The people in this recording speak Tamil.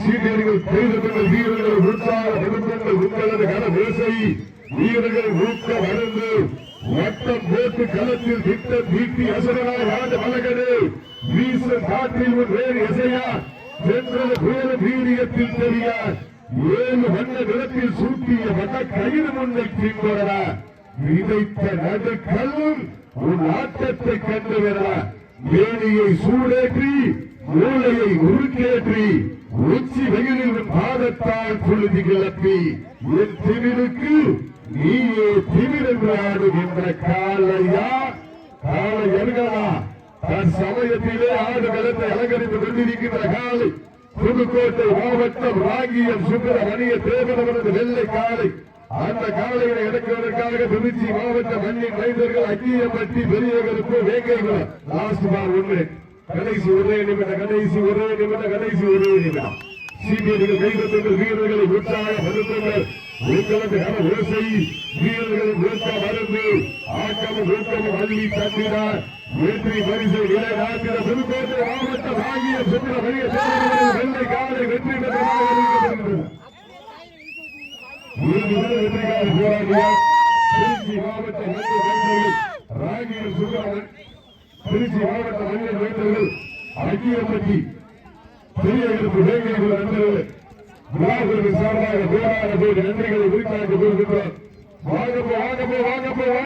சீனியர்கள் கைதங்கள் வீரர்களை உற்சாகப்படுத்துங்கள். உங்களது கன தேசை வீரர்களை ஊக்க வளர்ந்து வட்டம் போட்டு களத்தில் திட்டம் தீட்டி அசுரனாய் ஆண்டு வழங்கடு வீச காற்றில் ஒரு வேறு இசையா சென்றது புயல வீரியத்தில் தெரிய ஏழு வண்ண நிலத்தில் சூட்டிய வண்ண கயிறு முன்னை தீங்கொடரா விதைத்த நடுக்கல்லும் உன் ஆட்டத்தை கண்டு வர மேனியை சூடேற்றி மூளையை உருக்கேற்றி உச்சி வெயிலில் பாதத்தால் புழுதி கிளப்பி என் திமிருக்கு நீயே திமிரென்று ஆடுகின்ற காலையா காலை என்களா தன் சமயத்திலே ஆடுகளத்தை அலங்கரித்துக் கொண்டிருக்கின்ற காலை புதுக்கோட்டை மாவட்டம் ராகியம் சுப்பிரமணிய தேவனவரது வெள்ளை காலை. அந்த காலையை எடுக்குவதற்காக திருச்சி மாவட்ட மண்ணின் மைந்தர்கள் அக்கியப்பட்டி பெரியகருப்பு வேங்கைகுளம் லாஸ்ட் பால் ஒன்று கடைசி ஒரே நிமிடம் கடைசி ஒரே நிமிடம். சீனியர்கள் கைதட்டுங்கள். வீரர்களை உற்சாகப்படுத்துங்கள். உங்களது கன ஓசை வீரர்களை ஊக்க மருந்து ஆக்கமும் ஊக்கமும் அள்ளி தந்தினார். வெற்றி பரிசை நிலைநாட்டின புதுக்கோட்டை மாவட்டம் ஆகிய சுப்பிரமணிய வெள்ளை காலை வெற்றி பெற்றதாக அறிவிக்கப்படுகிறது. வெற்றிக்காக போராடிய திருச்சி மாவட்ட மண்ணின் மைந்தர்கள் ராகியம் சுப்பிரமணியன், திருச்சி மாவட்ட மண்ணின் மைந்தர்கள் அக்கியப்பட்டி பெரியகருப்பு வேங்கைகுளம் நண்பர்கள் விழாவிற்கு சார்பாக போராட போது நன்றிகளை உரித்தாக்கி கொள்கின்றோம். வாங்கப்போ